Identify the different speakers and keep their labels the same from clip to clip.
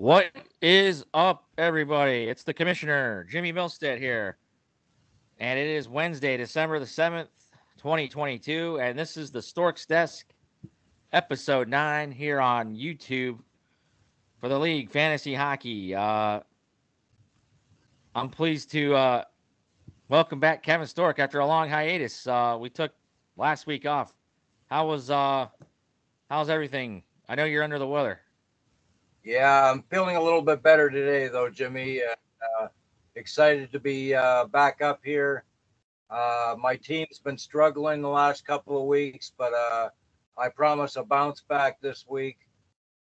Speaker 1: What is up, everybody? It's the Commissioner, Jimmy Milstead here. And it is Wednesday, December the 7th, 2022. And this is the Storksdesk, episode 9 here on YouTube for the League Fantasy Hockey. I'm pleased to welcome back Kevin Stork after a long hiatus. We took last week off. How's everything? I know you're under the weather.
Speaker 2: Yeah, I'm feeling a little bit better today, though, Jimmy. Excited to be back up here. My team's been struggling the last couple of weeks, but I promise a bounce back this week.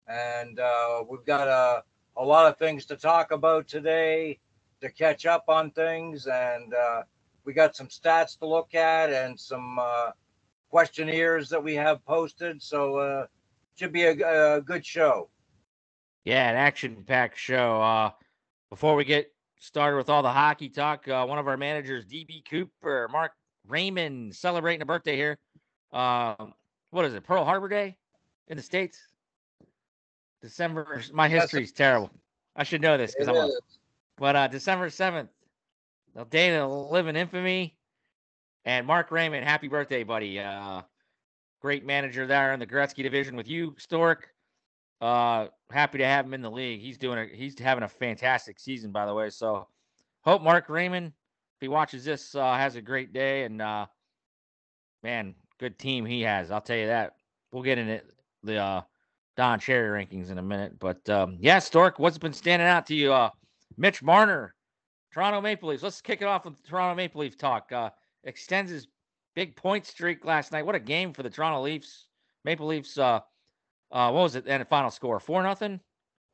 Speaker 2: And we've got a lot of things to talk about today, to catch up on things. And we got some stats to look at and some questionnaires that we have posted. So should be a good show.
Speaker 1: Yeah, an action-packed show. Before we get started with all the hockey talk, one of our managers, DB Cooper, Mark Raymond, celebrating a birthday here. What is it, Pearl Harbor Day in the States? December. My history's terrible. I should know this because But December 7th, the day that'll live in infamy. And Mark Raymond, happy birthday, buddy. Great manager there in the Gretzky division with you, Stork. Happy to have him in the league. He's having a fantastic season, by the way. So hope Mark Raymond, if he watches this, has a great day. And man, good team he has. I'll tell you that. We'll get into the Don Cherry rankings in a minute. But yeah, Stork, what's been standing out to you? Mitch Marner, Toronto Maple Leafs. Let's kick it off with Toronto Maple Leaf talk. Extends his big point streak last night. What a game for the Toronto Leafs. Maple Leafs. What was it? And the final score 4-0.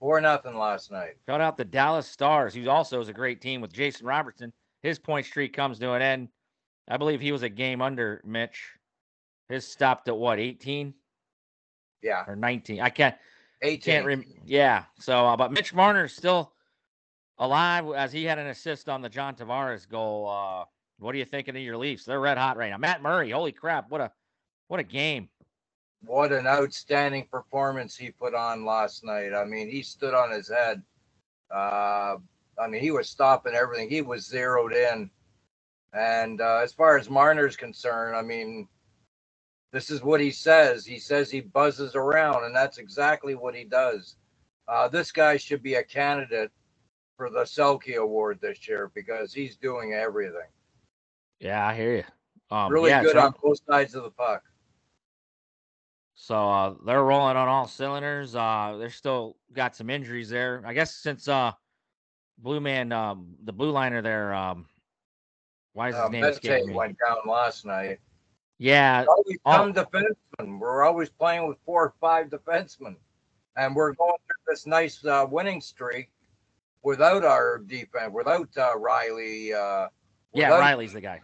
Speaker 2: 4-0 last night.
Speaker 1: Shout out the Dallas Stars, who also is a great team with Jason Robertson. His point streak comes to an end. I believe he was a game under Mitch. His stopped at what, 18?
Speaker 2: Yeah.
Speaker 1: Or 19. I can't.
Speaker 2: 18.
Speaker 1: Yeah. So, but Mitch Marner's still alive as he had an assist on the John Tavares goal. What are you thinking of your Leafs? They're red hot right now. Matt Murray, holy crap! What a game.
Speaker 2: What an outstanding performance he put on last night. I mean, he stood on his head. I mean, he was stopping everything. He was zeroed in. And as far as Marner's concerned, I mean, this is what he says. He says he buzzes around, and that's exactly what he does. This guy should be a candidate for the Selke Award this year because he's doing everything.
Speaker 1: Yeah, I hear you.
Speaker 2: Really good on both sides of the puck.
Speaker 1: So they're rolling on all cylinders. They're still got some injuries there. I guess since Blue Man, the blue liner there, why is his name escaping me?
Speaker 2: Went down last night.
Speaker 1: Yeah.
Speaker 2: Defensemen. We're always playing with 4 or 5 defensemen. And we're going through this nice winning streak without our defense, without Riley.
Speaker 1: Riley's the guy.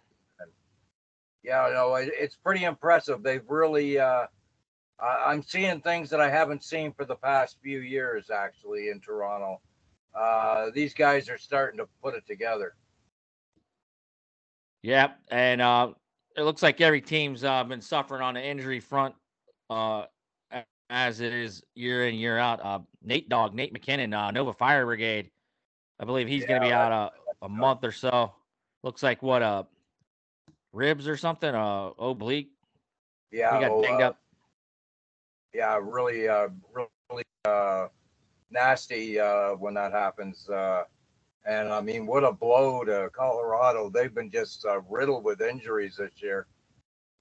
Speaker 2: Yeah, no, it's pretty impressive. They've really I'm seeing things that I haven't seen for the past few years, actually, in Toronto. These guys are starting to put it together.
Speaker 1: Yep, and it looks like every team's been suffering on the injury front, as it is year in, year out. Nate McKinnon, Nova Fire Brigade, I believe he's going to be out a month or so. Looks like ribs or something, oblique.
Speaker 2: Yeah,
Speaker 1: he got dinged up.
Speaker 2: Yeah, really nasty when that happens. And I mean, what a blow to Colorado. They've been just riddled with injuries this year.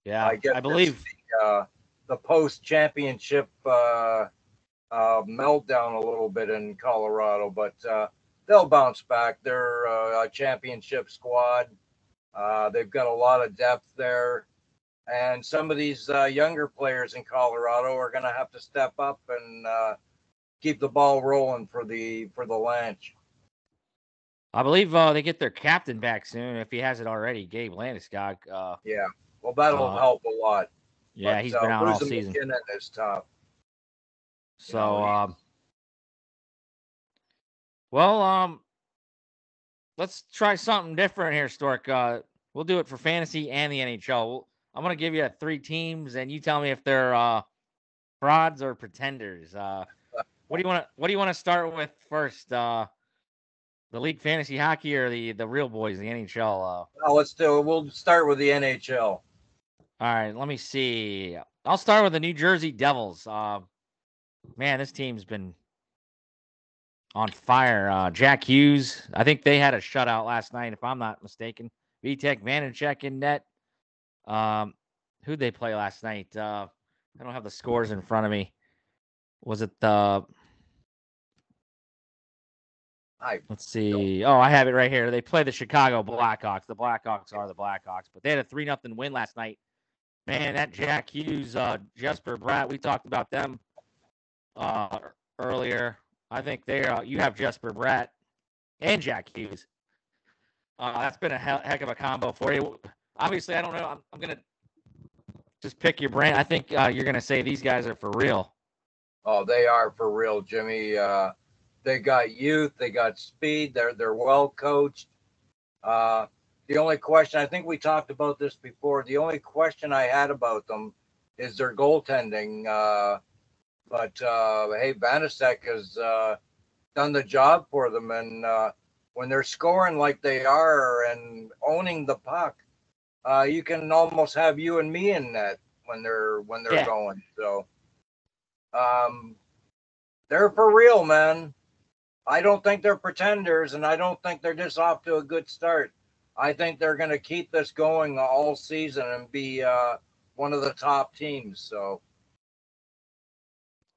Speaker 1: Yeah, I believe
Speaker 2: the post-championship meltdown a little bit in Colorado, but they'll bounce back. They're a championship squad. They've got a lot of depth there. And some of these younger players in Colorado are going to have to step up and keep the ball rolling for the Lanch.
Speaker 1: I believe they get their captain back soon, if he hasn't already, Gabe Landeskog.
Speaker 2: Yeah, well, that'll help a lot.
Speaker 1: Yeah, he's been out all season.
Speaker 2: McKinnon is tough.
Speaker 1: So, let's try something different here, Stork. We'll do it for fantasy and the NHL. I'm going to give you 3 teams, and you tell me if they're frauds or pretenders. What do you want to start with first? The league fantasy hockey or the real boys, the NHL?
Speaker 2: We'll start with the NHL.
Speaker 1: All right, let me see. I'll start with the New Jersey Devils. Man, this team's been on fire. Jack Hughes, I think they had a shutout last night, if I'm not mistaken. Vitek Vanacek in net. Who'd they play last night? I don't have the scores in front of me. Was it the? Let's see. Oh, I have it right here. They play the Chicago Blackhawks. The Blackhawks are the Blackhawks, but they had a 3-0 win last night. Man, that Jack Hughes, Jesper Bratt, we talked about them earlier. I think you have Jesper Bratt and Jack Hughes. That's been a heck of a combo for you. Obviously, I don't know. I'm going to just pick your brain. I think you're going to say these guys are for real.
Speaker 2: Oh, they are for real, Jimmy. They got youth. They got speed. They're well coached. The only question, I think we talked about this before, the only question I had about them is their goaltending. But hey, Vanacek has done the job for them. And when they're scoring like they are and owning the puck, you can almost have you and me in net when they're going. So they're for real, man. I don't think they're pretenders, and I don't think they're just off to a good start. I think they're going to keep this going all season and be one of the top teams. So,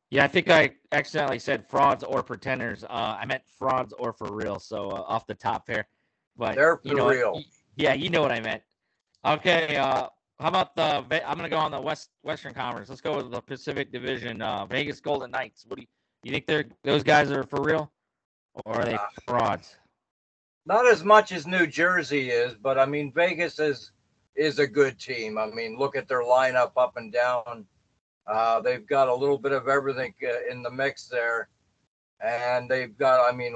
Speaker 1: yeah, I think I accidentally said frauds or pretenders. I meant frauds or for real. So off the top there, but
Speaker 2: they're for real.
Speaker 1: Yeah, you know what I meant. Okay, how about I'm going to go on the Western Conference. Let's go with the Pacific Division. Vegas Golden Knights. What do you think those guys are for real, or are they frauds?
Speaker 2: Not as much as New Jersey is, but I mean, Vegas is a good team. I mean, look at their lineup up and down. They've got a little bit of everything in the mix there, and they've got, I mean,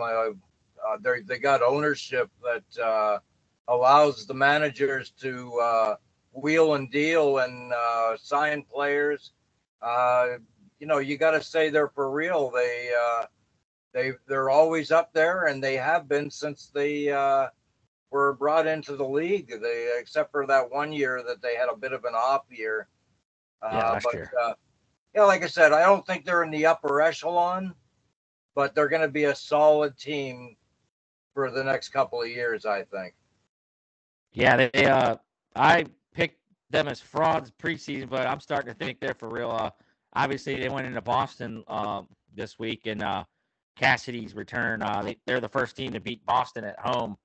Speaker 2: they got ownership that allows the managers to wheel and deal and sign players. You got to say they're for real. They're always up there, and they have been since they were brought into the league. Except for that one year that they had a bit of an off year.
Speaker 1: Last year.
Speaker 2: Like I said, I don't think they're in the upper echelon, but they're going to be a solid team for the next couple of years, I think.
Speaker 1: Yeah, I picked them as frauds preseason, but I'm starting to think they're for real. Obviously, they went into Boston this week, and Cassidy's return. They're the first team to beat Boston at home.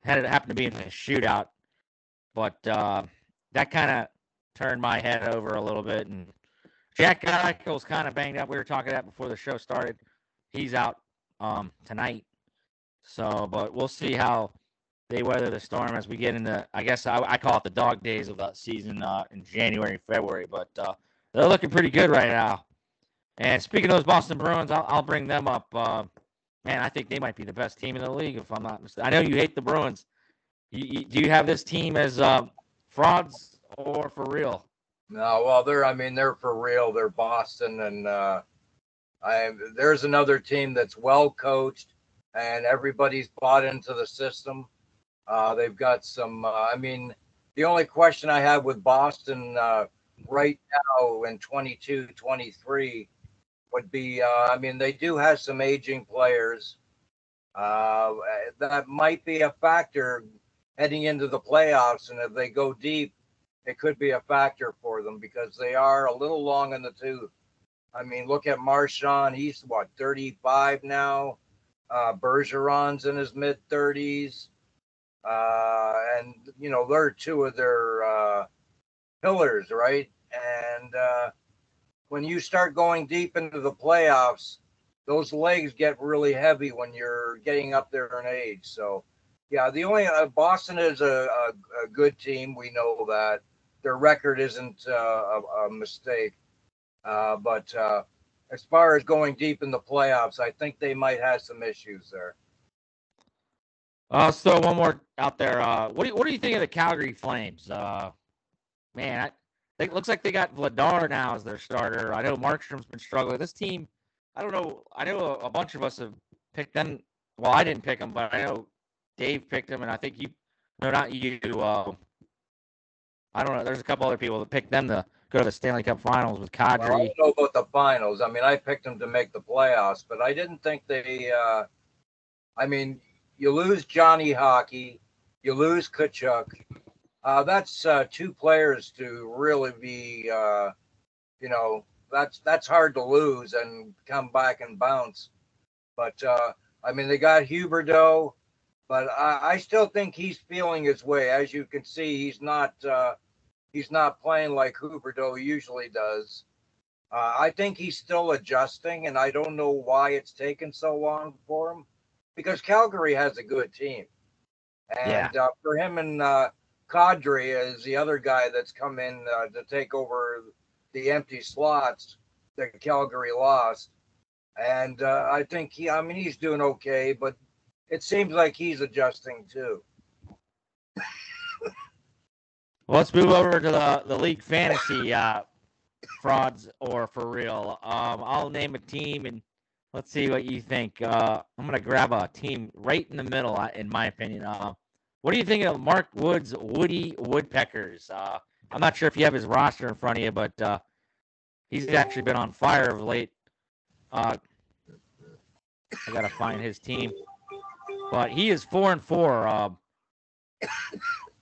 Speaker 1: It happened to be in a shootout, but that kind of turned my head over a little bit. And Jack Eichel's kind of banged up. We were talking that before the show started. He's out tonight. So, but we'll see how they weather the storm as we get into, I guess I call it the dog days of the season in January, February. But they're looking pretty good right now. And speaking of those Boston Bruins, I'll bring them up. Man, I think they might be the best team in the league, if I'm not mistaken. I know you hate the Bruins. Do you have this team as frauds or for real?
Speaker 2: No, well, they're for real. They're Boston, and there's another team that's well coached, and everybody's bought into the system. They've got some. The only question I have with Boston right now in 22-23 would be, they do have some aging players. That might be a factor heading into the playoffs, and if they go deep, it could be a factor for them because they are a little long in the tooth. I mean, look at Marchand. He's, 35 now? Bergeron's in his mid-30s. And, they're two of their pillars, right? And when you start going deep into the playoffs, those legs get really heavy when you're getting up there in age. So, yeah, the only Boston is a good team. We know that their record isn't a mistake. But as far as going deep in the playoffs, I think they might have some issues there.
Speaker 1: So one more out there. What do you think of the Calgary Flames? Man, it looks like they got Vladar now as their starter. I know Markstrom's been struggling. This team I don't know. I know a bunch of us have picked them. Well, I didn't pick them, but I know Dave picked them, and I think you. No, not you. I don't know. There's a couple other people that picked them to go to the Stanley Cup Finals with
Speaker 2: Well, I
Speaker 1: Kadri.
Speaker 2: don't know about the finals. I mean, I picked them to make the playoffs, but I didn't think they. I mean, you lose Johnny Hockey, you lose Kachuk. That's two players to really be. That's hard to lose and come back and bounce. But I mean, they got Huberdeau, but I still think he's feeling his way. As you can see, he's not playing like Huberdeau usually does. I think he's still adjusting, and I don't know why it's taken so long for him, because Calgary has a good team,
Speaker 1: Yeah.
Speaker 2: and for him and Kadri is the other guy that's come in to take over the empty slots that Calgary lost. And I think he's doing okay, but it seems like he's adjusting too.
Speaker 1: Well, let's move over to the league fantasy frauds or for real. I'll name a team and let's see what you think. I'm gonna grab a team right in the middle, in my opinion. What do you think of Mark Wood's Woody Woodpeckers? I'm not sure if you have his roster in front of you, but he's actually been on fire of late. I gotta find his team, but he is 4-4.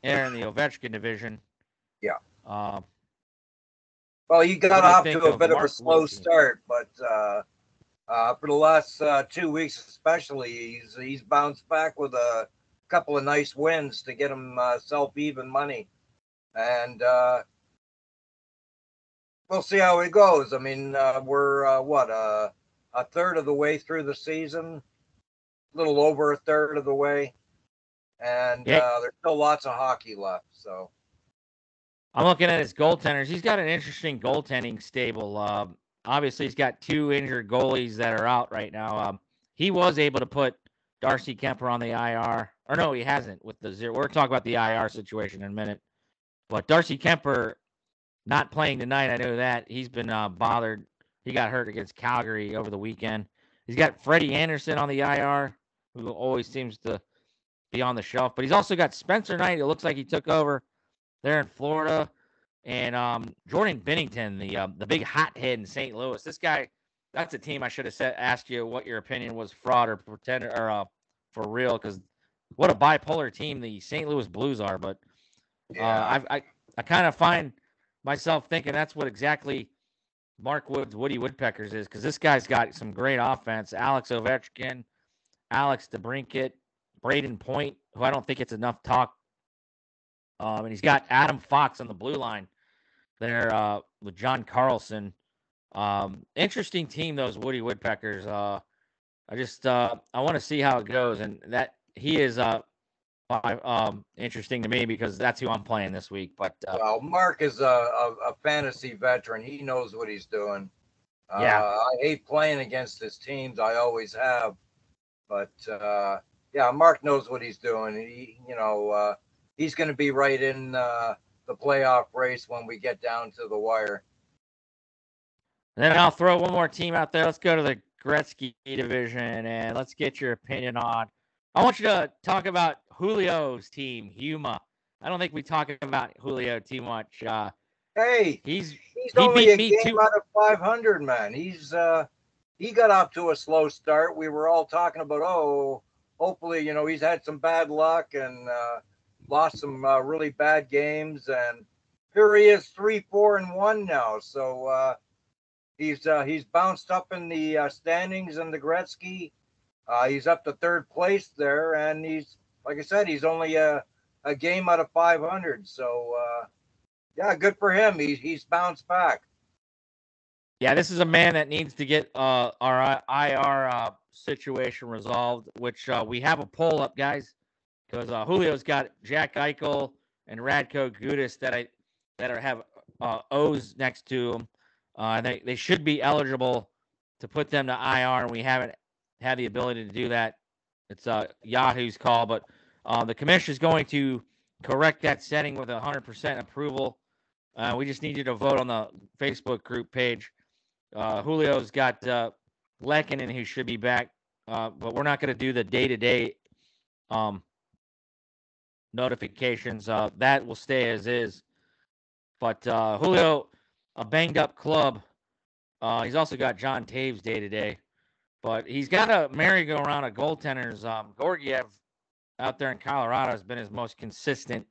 Speaker 1: In the Ovechkin division.
Speaker 2: Yeah.
Speaker 1: Well,
Speaker 2: he got off to a bit of
Speaker 1: Mark
Speaker 2: a slow
Speaker 1: Wood's
Speaker 2: start, but for the last 2 weeks, especially, he's bounced back with a couple of nice wins to get himself even money, and we'll see how it goes. I mean, we're a third of the way through the season, a little over a third of the way, and there's still lots of hockey left. So
Speaker 1: I'm looking at his goaltenders. He's got an interesting goaltending stable. Obviously, he's got two injured goalies that are out right now. He was able to put Darcy Kemper on the IR. Or no, he hasn't with the zero. We're talking about the IR situation in a minute. But Darcy Kemper not playing tonight. I know that. He's been bothered. He got hurt against Calgary over the weekend. He's got Freddie Anderson on the IR, who always seems to be on the shelf. But he's also got Spencer Knight. It looks like he took over there in Florida. And Jordan Bennington, the big hothead in St. Louis. This guy, that's a team I should have asked you what your opinion was, fraud or pretend or for real, because what a bipolar team the St. Louis Blues are. But I kind of find myself thinking that's what exactly Mark Wood's Woody Woodpeckers is, because this guy's got some great offense. Alex Ovechkin, Alex DeBrincat, Braden Point, who I don't think it's enough talk. And he's got Adam Fox on the blue line there with John Carlson. Interesting team, those Woody Woodpeckers. I want to see how it goes, and that he is interesting to me because that's who I'm playing this week. But
Speaker 2: well, Mark is a fantasy veteran. He knows what he's doing.
Speaker 1: Yeah.
Speaker 2: I hate playing against his teams. I always have. But Mark knows what he's doing. He's going to be right in the playoff race when we get down to the wire.
Speaker 1: And then I'll throw one more team out there. Let's go to the Gretzky division and let's get your opinion on. I want you to talk about Julio's team, Huma. I don't think we talk about Julio too much.
Speaker 2: Hey,
Speaker 1: he's
Speaker 2: only a game out of 500, man. He got off to a slow start. We were all talking about, hopefully, he's had some bad luck and lost some really bad games, and here he is 3-4-1 now. So he's bounced up in the standings in the Gretzky. He's up to third place there, and he's, like I said, he's only a game out of 500. So good for him. He's bounced back.
Speaker 1: Yeah, this is a man that needs to get our IR situation resolved, which we have a poll up, guys, because Julio's got Jack Eichel and Radko Gudas that have O's next to them. They should be eligible to put them to IR, and we haven't had the ability to do that. It's Yahoo's call, but the commission is going to correct that setting with 100% approval. We just need you to vote on the Facebook group page. Julio's got Lehkonen, who should be back, but we're not going to do the day-to-day notifications. That will stay as is. But Julio, a banged-up club. He's also got John Taves day-to-day. But he's got a merry-go-round of goaltenders. Gorgiev out there in Colorado has been his most consistent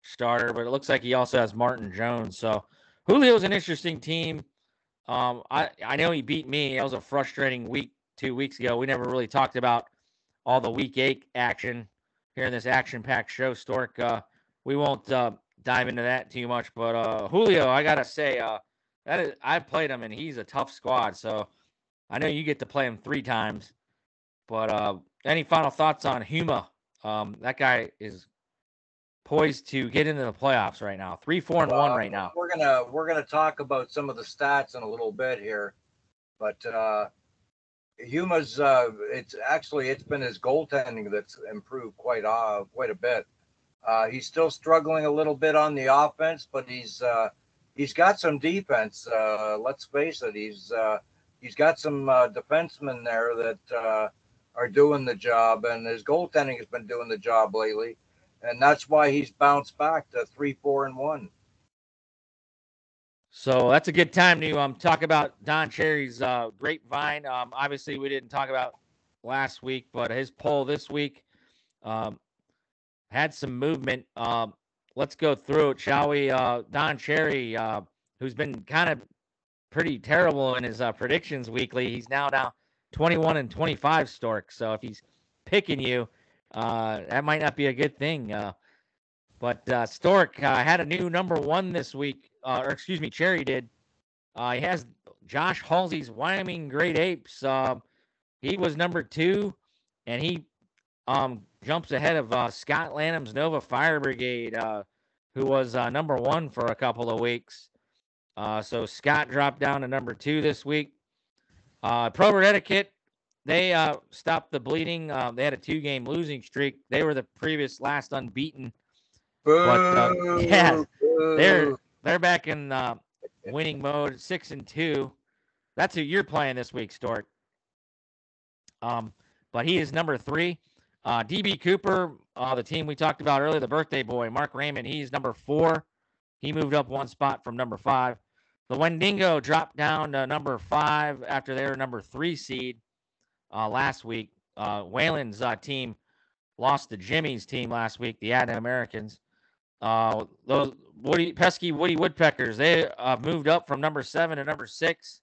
Speaker 1: starter, but it looks like he also has Martin Jones. So Julio's an interesting team. I know he beat me. It was a frustrating week 2 weeks ago. We never really talked about all the week 8 action here in this action-packed show, Stork. We won't dive into that too much, but Julio, I gotta say, I played him and he's a tough squad. So I know you get to play him 3 times, but any final thoughts on Huma? That guy is poised to get into the playoffs right now. 3-4-1 right now.
Speaker 2: We're gonna talk about some of the stats in a little bit here, but Huma's it's been his goaltending that's improved quite a bit. He's still struggling a little bit on the offense, but he's got some defense. Let's face it, he's got some defensemen there that are doing the job, and his goaltending has been doing the job lately, and that's why he's bounced back to 3-4-1.
Speaker 1: So that's a good time to talk about Don Cherry's grapevine. Obviously, we didn't talk about last week, but his poll this week had some movement. Let's go through it, shall we? Don Cherry, who's been kind of pretty terrible in his predictions weekly, he's now down 21-25, Stork. So if he's picking you, that might not be a good thing. But Stork had a new number 1 this week. Cherry did. He has Josh Halsey's Wyoming Great Apes. He was number 2, and he jumps ahead of Scott Lanham's Nova Fire Brigade, who was number 1 for a couple of weeks. So Scott dropped down to number 2 this week. Probert Etiquette, they stopped the bleeding. They had a 2-game losing streak. They were the previous last unbeaten. But yeah, they're back in winning mode, 6-2. That's who you're playing this week, Stork. But he is number 3. DB Cooper, the team we talked about earlier, the birthday boy, Mark Raymond, he's number 4. He moved up 1 spot from number 5. The Wendigo dropped down to number 5 after they were number 3 seed last week. Whalen's team lost to Jimmy's team last week, the Adna Americans. Those pesky Woody Woodpeckers, they moved up from number 7 to number 6.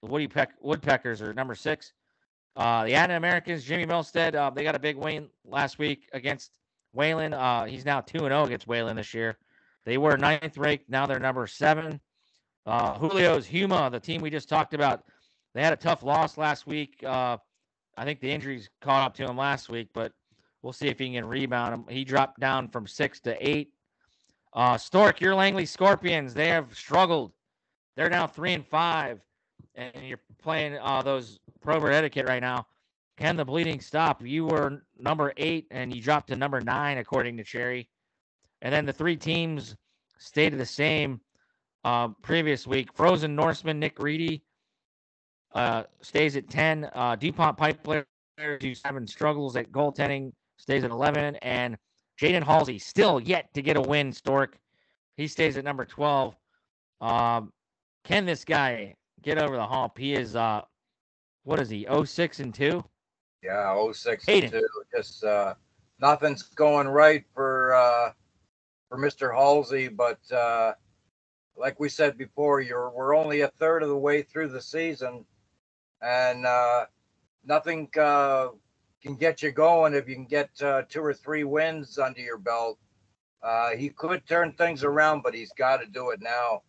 Speaker 1: Woodpeckers are number 6. The Adna Americans, Jimmy Milstead, they got a big win last week against Whalen. He's now 2-0 against Whalen this year. They were 9th ranked. Now they're number 7. Julio's Huma, the team we just talked about, they had a tough loss last week. I think the injuries caught up to him last week, but we'll see if he can rebound him. He dropped down from 6 to 8. Stork, your Langley Scorpions, they have struggled. They're now 3-5, and you're playing those Probert Etiquette right now. Can the bleeding stop? You were number 8, and you dropped to number 9, according to Cherry. And then the 3 teams stayed the same previous week. Frozen Norseman, Nick Reedy, stays at 10. DuPont Pipeline, 7 struggles at goaltending, stays at 11. And Jaden Halsey, still yet to get a win, Stork. He stays at number 12. Can this guy get over the hump? He is, what is he, 0-6-2?
Speaker 2: Yeah, 0-6-2. Just nothing's going right for Mr. Halsey, but like we said before, we're only a third of the way through the season, and nothing can get you going if you can get 2 or 3 wins under your belt. He could turn things around, but he's got to do it now.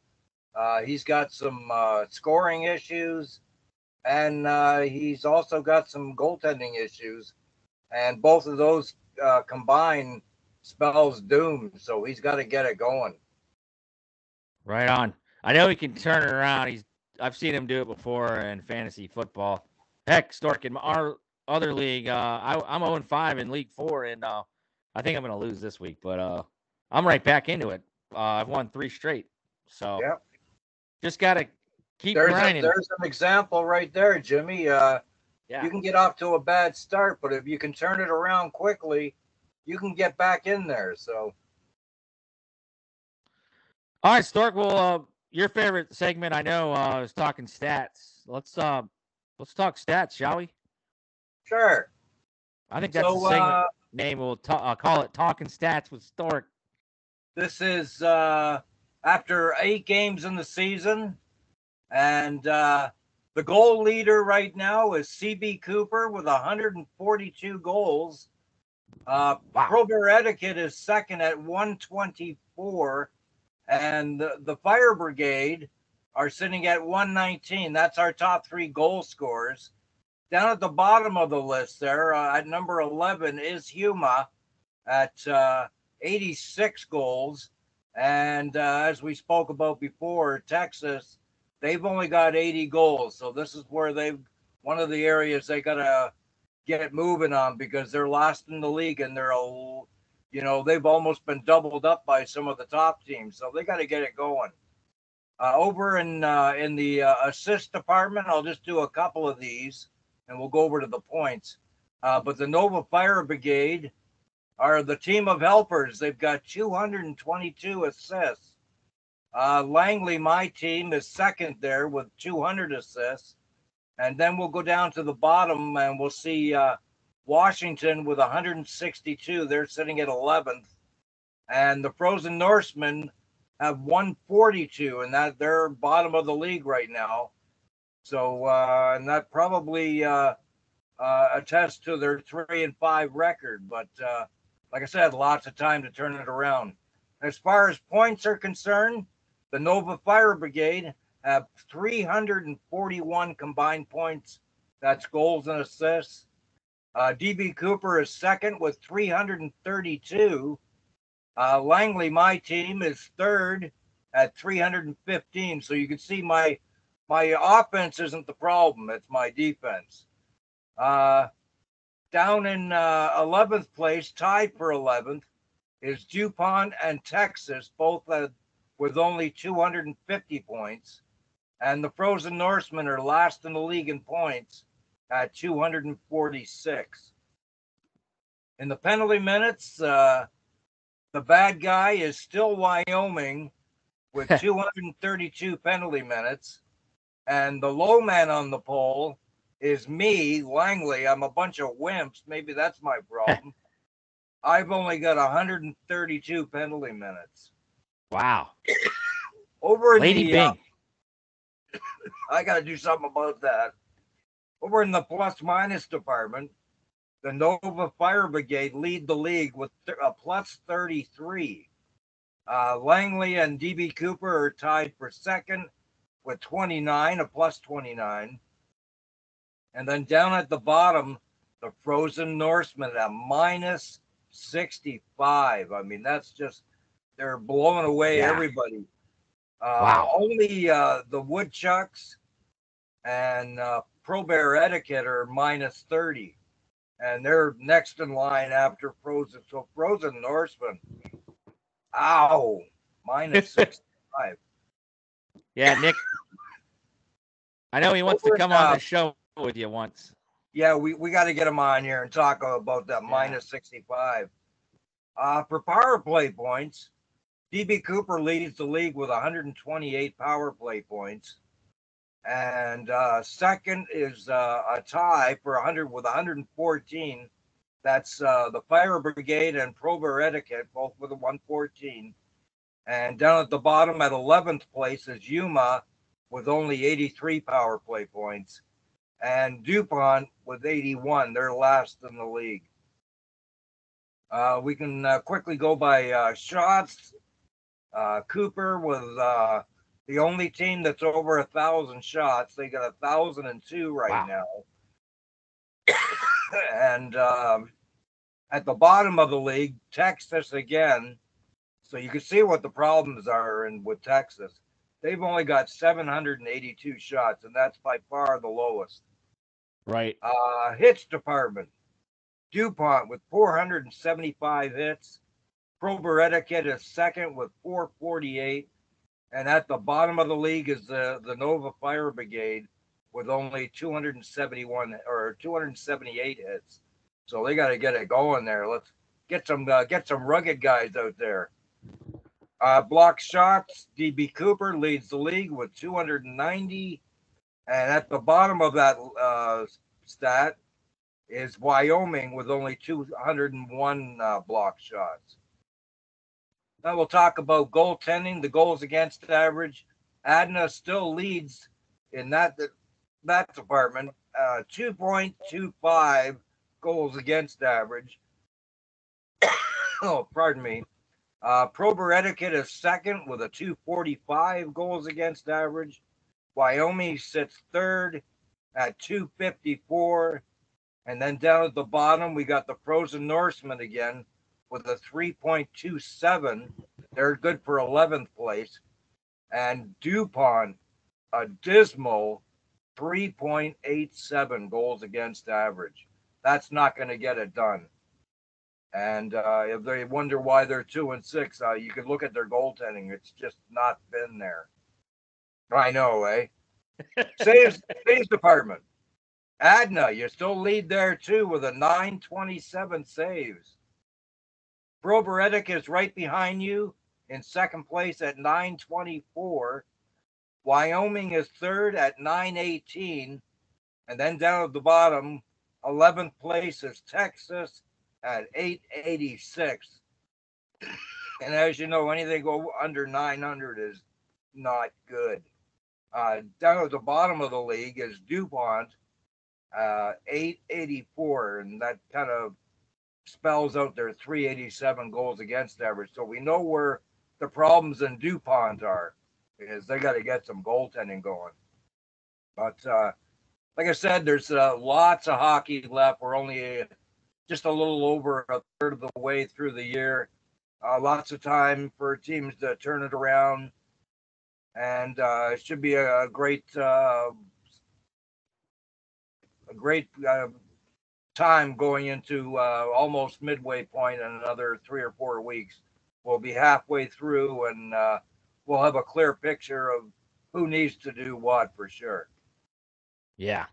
Speaker 2: He's got some scoring issues, and he's also got some goaltending issues, and both of those combined spells doom. So he's got to get it going.
Speaker 1: Right on. I know he can turn it around. I've seen him do it before in fantasy football. Heck, Stork, in our other league, I'm 0-5 in League 4, and I think I'm going to lose this week, but I'm right back into it. I've won 3 straight. So just got to keep
Speaker 2: There's
Speaker 1: grinding.
Speaker 2: there's an example right there, Jimmy.
Speaker 1: Yeah.
Speaker 2: You can get off to a bad start, but if you can turn it around quickly, you can get back in there. So,
Speaker 1: All right, Stork. Well, your favorite segment, I know, is talking stats. Let's talk stats, shall we?
Speaker 2: sure.
Speaker 1: I think that's the
Speaker 2: So,
Speaker 1: segment name. We'll call it "Talking Stats" with Stork.
Speaker 2: this is after 8 games in the season, and the goal leader right now is CB Cooper with 142 goals.
Speaker 1: Wow.
Speaker 2: Pro Bear Etiquette is second at 124, and the Fire Brigade are sitting at 119. That's our top 3 goal scorers. Down at the bottom of the list there, at number 11 is Huma at 86 goals. And as we spoke about before, Texas, they've only got 80 goals. So this is where one of the areas they got to get moving on, because they're last in the league, and they've almost been doubled up by some of the top teams. So they got to get it going. Over in the assist department, I'll just do a couple of these, and we'll go over to the points. But the Nova Fire Brigade are the team of helpers. They've got 222 assists. Langley, my team, is second there with 200 assists. And then we'll go down to the bottom, and we'll see Washington with 162. They're sitting at 11th. And the Frozen Norsemen have 142, and that they're bottom of the league right now. So, and that probably attests to their 3-5 record. But like I said, lots of time to turn it around. As far as points are concerned, the Nova Fire Brigade have 341 combined points. That's goals and assists. DB Cooper is second with 332. Langley, my team, is third at 315. So you can see my offense isn't the problem. It's my defense. Down in 11th place, tied for 11th, is DuPont and Texas, both with only 250 points. And the Frozen Norsemen are last in the league in points at 246. In the penalty minutes, the bad guy is still Wyoming with 232 penalty minutes. And the low man on the poll is me, Langley. I'm a bunch of wimps. Maybe that's my problem. I've only got 132 penalty minutes.
Speaker 1: Wow.
Speaker 2: Over in
Speaker 1: Lady Bing.
Speaker 2: I got to do something about that. Over in the plus-minus department, the Nova Fire Brigade lead the league with a plus 33. Langley and DB Cooper are tied for second with 29, a plus 29. And then down at the bottom, the Frozen Norsemen at minus 65. I mean, that's just, they're blowing away everybody.
Speaker 1: Wow.
Speaker 2: Only the Woodchucks and Pro Bear Etiquette are minus 30. And they're next in line after Frozen. So Frozen Norsemen, minus 65.
Speaker 1: Yeah, Nick. I know he wants to come on the show with you once.
Speaker 2: Yeah, we got to get him on here and talk about that minus 65. For power play points, DB Cooper leads the league with 128 power play points. And second is a tie for 100 with 114. That's the Fire Brigade and Pro Bear Etiquette, both with a 114. And down at the bottom at 11th place is Yuma with only 83 power play points. And DuPont with 81. They're last in the league. We can quickly go by shots. Cooper with the only team that's over 1,000 shots. They got 1,002 right now. And at the bottom of the league, Texas again. So you can see what the problems are with Texas. They've only got 782 shots, and that's by far the lowest.
Speaker 1: Right.
Speaker 2: Hits department. DuPont with 475 hits. Pro Bear Etiquette is second with 448. And at the bottom of the league is the Nova Fire Brigade with only 271 or 278 hits. So they got to get it going there. Let's get some rugged guys out there. Block shots, DB Cooper leads the league with 290. And at the bottom of that stat is Wyoming with only 201 block shots. Now we'll talk about goaltending, the goals against average. Adna still leads in that department, 2.25 goals against average. Oh, pardon me. Prober Etiquette is second with a 245 goals against average. Wyoming sits third at 254. And then down at the bottom, we got the Frozen Norsemen again with a 3.27. They're good for 11th place. And DuPont, a dismal 3.87 goals against average. That's not going to get it done. And if they wonder why they're 2-6, you could look at their goaltending. It's just not been there. I know, eh? Saves department. Adna, you still lead there too with a 927 saves. Proberetic is right behind you in second place at 924. Wyoming is third at 918. And then down at the bottom, 11th place is Texas at 886. And as you know, anything under 900 is not good. Down at the bottom of the league is DuPont, 884, and that kind of spells out their 387 goals against average. So we know where the problems in DuPont are, because they got to get some goaltending going. But like I said, there's lots of hockey left. We're only just a little over a third of the way through the year. Lots of time for teams to turn it around. And it should be a great time going into almost midway point in another 3 or 4 weeks. We'll be halfway through, and we'll have a clear picture of who needs to do what for sure.
Speaker 1: Yeah.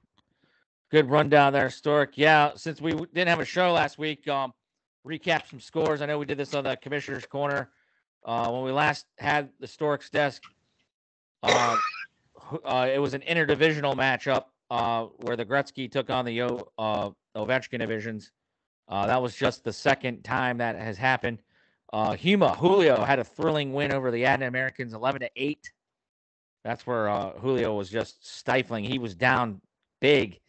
Speaker 1: Good rundown there, Stork. Yeah, since we didn't have a show last week, recap some scores. I know we did this on the Commissioner's Corner when we last had the Storksdesk. It was an interdivisional matchup where the Gretzky took on the Ovechkin divisions. That was just the second time that has happened. Julio had a thrilling win over the Adna Americans, 11-8. That's where Julio was just stifling. He was down big,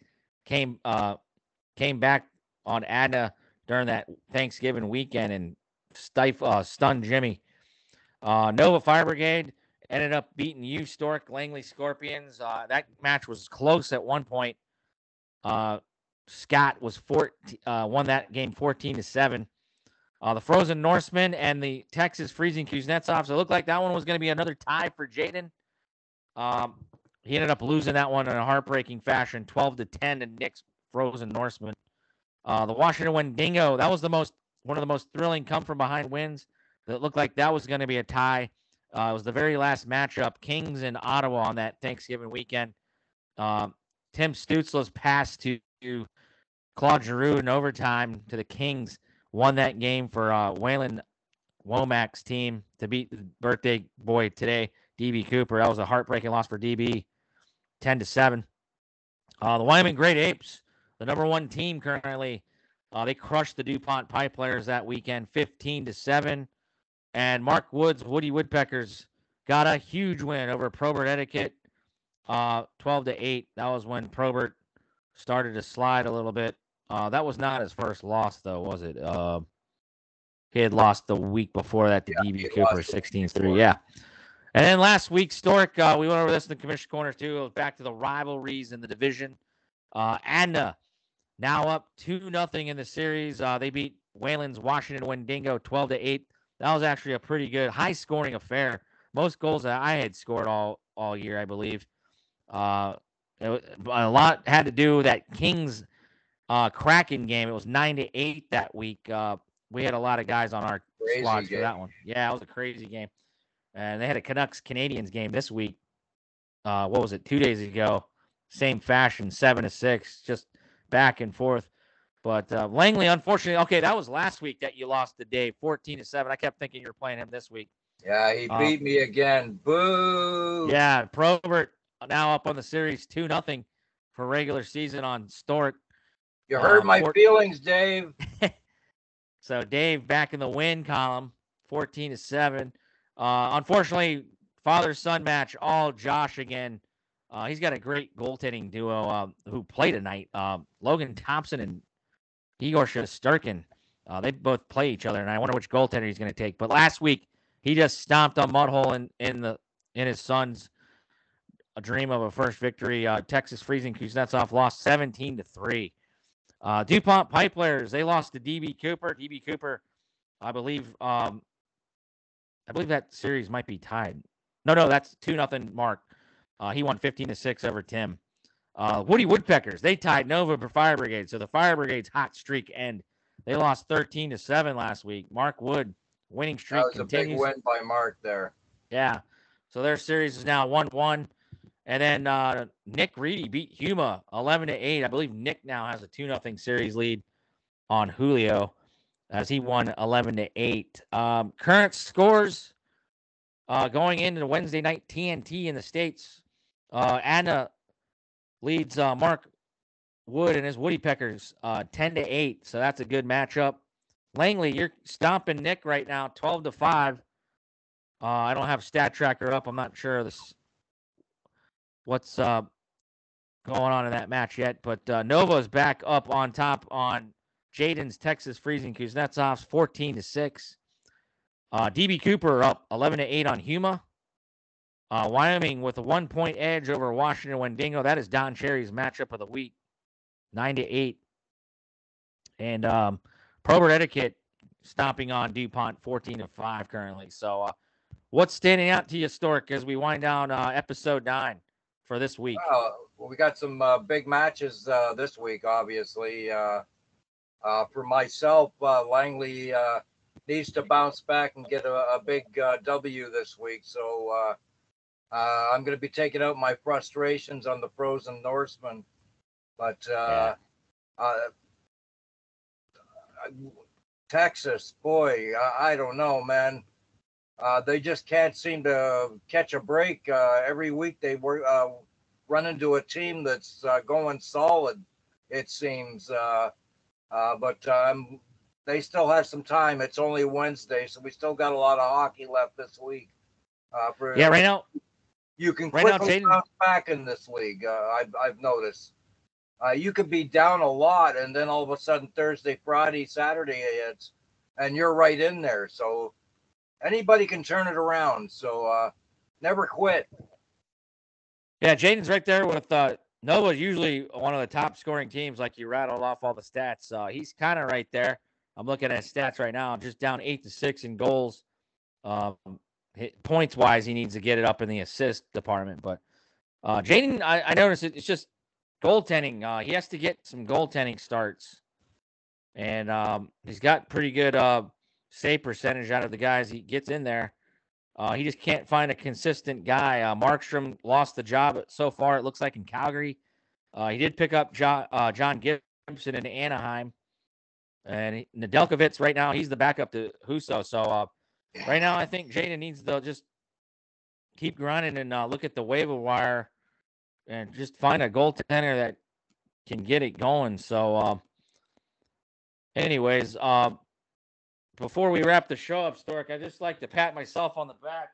Speaker 1: came back on Adna during that Thanksgiving weekend and stunned Jimmy. Nova Fire Brigade ended up beating Stork Langley Scorpions. That match was close at one point. Scott was won that game 14-7. The Frozen Norsemen and the Texas Freezing Kuznetsovs. It looked like that one was going to be another tie for Jaden. He ended up losing that one in a heartbreaking fashion, 12-10 to Nick's Frozen Norsemen. The Washington Wendigo, that was one of the most thrilling come-from-behind wins. That looked like that was going to be a tie. It was the very last matchup, Kings and Ottawa on that Thanksgiving weekend. Tim Stutzla's pass to Claude Giroux in overtime to the Kings won that game for Waylon Womack's team to beat the birthday boy today, DB Cooper. That was a heartbreaking loss for DB, 10-7. The Wyoming Great Apes, the number one team currently, they crushed the DuPont Pie Players that weekend, 15-7. And Mark Wood's Woody Woodpeckers got a huge win over Probert Etiquette, 12-8. That was when Probert started to slide a little bit. That was not his first loss, though, was it? He had lost the week before that to DB Cooper, 16-3. Yeah. And then last week, Stork, we went over this in the Commissioner Corner, too. It was back to the rivalries in the division. Adna now up 2-0 in the series. They beat Wayland's Washington Wendigo 12-8. That was actually a pretty good, high-scoring affair. Most goals that I had scored all year, I believe. A lot had to do with that Kings Kraken game. It was 9-8 that week. We had a lot of guys on our squads for that one. Yeah, it was a crazy game. And they had a Canucks-Canadians game this week. What was it, 2 days ago? Same fashion, 7-6, just back and forth. But Langley, unfortunately, okay, that was last week that you lost to Dave, 14-7. I kept thinking you were playing him this week.
Speaker 2: Yeah, he beat me again. Boo!
Speaker 1: Yeah, Probert now up on the series 2-0 for regular season on Stork.
Speaker 2: You hurt my feelings, Dave.
Speaker 1: So Dave back in the win column, 14-7. Unfortunately, father-son match, all Josh again. He's got a great goaltending duo who play tonight. Logan Thompson and Igor Shesterkin. They both play each other, and I wonder which goaltender he's going to take. But last week, he just stomped a mud hole in his son's a dream of a first victory. Texas Freezing Kuznetsov lost 17-3. DuPont Pipelers, they lost to DB Cooper. DB Cooper, I believe that series might be tied. No, that's 2-0 Mark. He won 15-6 over Tim. Woody Woodpeckers, they tied Nova for Fire Brigade. So the Fire Brigade's hot streak end. They lost 13-7 last week. Mark Wood winning streak continues.
Speaker 2: That was a big win by Mark there.
Speaker 1: Yeah. So their series is now 1-1. And then Nick Reedy beat Huma 11-8. I believe Nick now has a 2-0 series lead on Julio as he won 11-8. Current scores going into Wednesday night TNT in the States. Anna leads Mark Wood and his Woody Peckers 10-8. So that's a good matchup. Langley, you're stomping Nick right now 12-5. I don't have Stat Tracker up. I'm not sure what's going on in that match yet. But Nova's back up on top on Jaden's Texas Freezing Kuznetsov's 14-6. DB Cooper up 11-8 on Huma. Wyoming with a 1-point edge over Washington Wendigo. That is Don Cherry's matchup of the week, 9-8. And Probert Etiquette stomping on DuPont 14-5 currently. So what's standing out to you, Stork, as we wind down episode 9 for this week?
Speaker 2: Well, we got some big matches this week, obviously. For myself, Langley needs to bounce back and get a big W this week. So I'm going to be taking out my frustrations on the Frozen Norseman. But Texas, boy, I don't know, man. They just can't seem to catch a break. Every week they run into a team that's going solid, it seems. But they still have some time. It's only Wednesday, so we still got a lot of hockey left this week.
Speaker 1: Right now.
Speaker 2: You can quickly bounce back in this league. I've noticed. You could be down a lot, and then all of a sudden Thursday, Friday, Saturday hits, and you're right in there. So anybody can turn it around. So never quit.
Speaker 1: Yeah, Jaden's right there with Nova's usually one of the top scoring teams, like you rattled off all the stats. He's kind of right there. I'm looking at his stats right now, just down 8-6 in goals. Points wise, he needs to get it up in the assist department. But Jaden, I noticed it's just goaltending. He has to get some goaltending starts, and he's got pretty good save percentage out of the guys he gets in there. He just can't find a consistent guy. Markstrom lost the job so far, it looks like, in Calgary. He did pick up John Gibson in Anaheim. And Nedeljkovic's right now, he's the backup to Husso. So right now, I think Jaden needs to just keep grinding and look at the waiver wire and just find a goaltender that can get it going. So anyways, before we wrap the show up, Stork, I'd just like to pat myself on the back.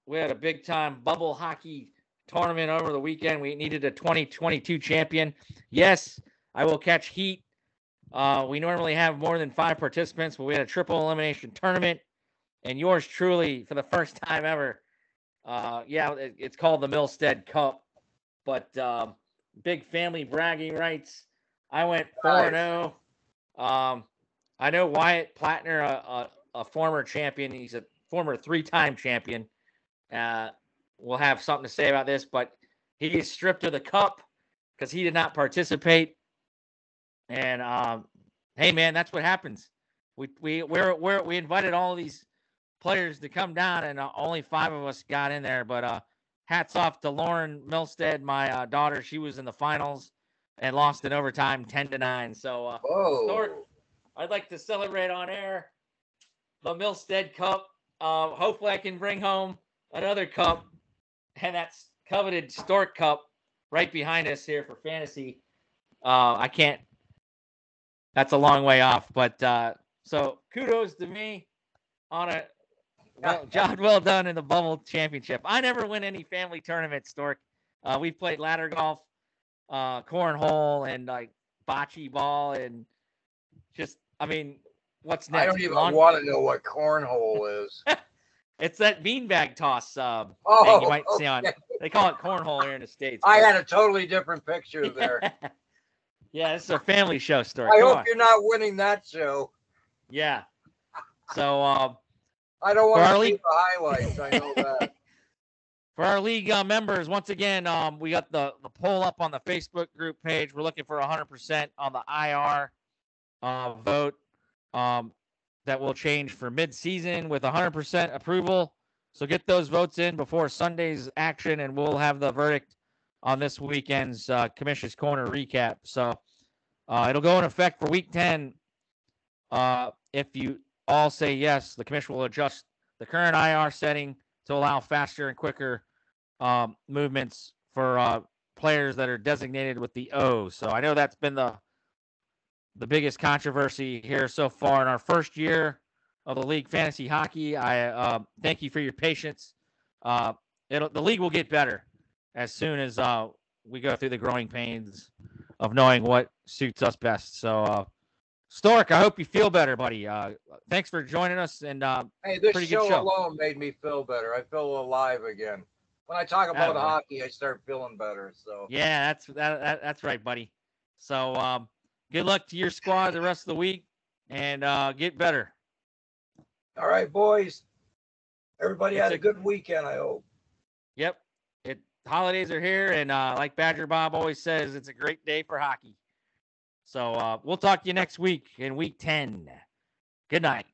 Speaker 1: We had a big-time bubble hockey tournament over the weekend. We needed a 2022 champion. Yes, I will catch heat. We normally have more than 5 participants, but we had a triple elimination tournament. And yours truly, for the first time ever, it's called the Milstead Cup. But big family bragging rights. I went 4-0. I know Wyatt Plattner, a former champion. He's a former 3-time champion. Will have something to say about this, but he is stripped of the cup because he did not participate. And hey, man, that's what happens. We invited all these players to come down, and only 5 of us got in there. But hats off to Lauren Milstead, my daughter. She was in the finals and lost in overtime 10-9. So, Stork, I'd like to celebrate on air the Milstead Cup. Hopefully I can bring home another cup, and that's coveted Stork Cup right behind us here for fantasy. I can't. That's a long way off, but so kudos to me on a job well done in the bubble championship. I never win any family tournaments, Stork. We played ladder golf, cornhole, and like bocce ball, and just what's next?
Speaker 2: I don't even want to know what cornhole is.
Speaker 1: It's that beanbag toss thing you might see on. They call it cornhole here in the States.
Speaker 2: I had a totally different picture there.
Speaker 1: Yeah, this is a family show, Stork.
Speaker 2: I hope you're not winning that show.
Speaker 1: Yeah. So
Speaker 2: I don't want to see the highlights. I know that.
Speaker 1: For our league members, once again, we got the poll up on the Facebook group page. We're looking for 100% on the IR vote that will change for mid-season with 100% approval. So get those votes in before Sunday's action, and we'll have the verdict on this weekend's Commissioner's Corner recap. So it'll go in effect for Week 10. If you all say yes, the Commissioner will adjust the current IR setting to allow faster and quicker movements for players that are designated with the O. So I know that's been the biggest controversy here so far in our first year of the league fantasy hockey. I thank you for your patience. The league will get better as soon as we go through the growing pains of knowing what suits us best. So, Stork, I hope you feel better, buddy. Thanks for joining us. And
Speaker 2: hey, this show alone made me feel better. I feel alive again. When I talk about hockey, I start feeling better. So
Speaker 1: yeah, that's right, buddy. So good luck to your squad the rest of the week, and get better.
Speaker 2: All right, boys. Everybody had a good weekend, I hope.
Speaker 1: Yep. Holidays are here, and like Badger Bob always says, it's a great day for hockey. So we'll talk to you next week in Week 10. Good night.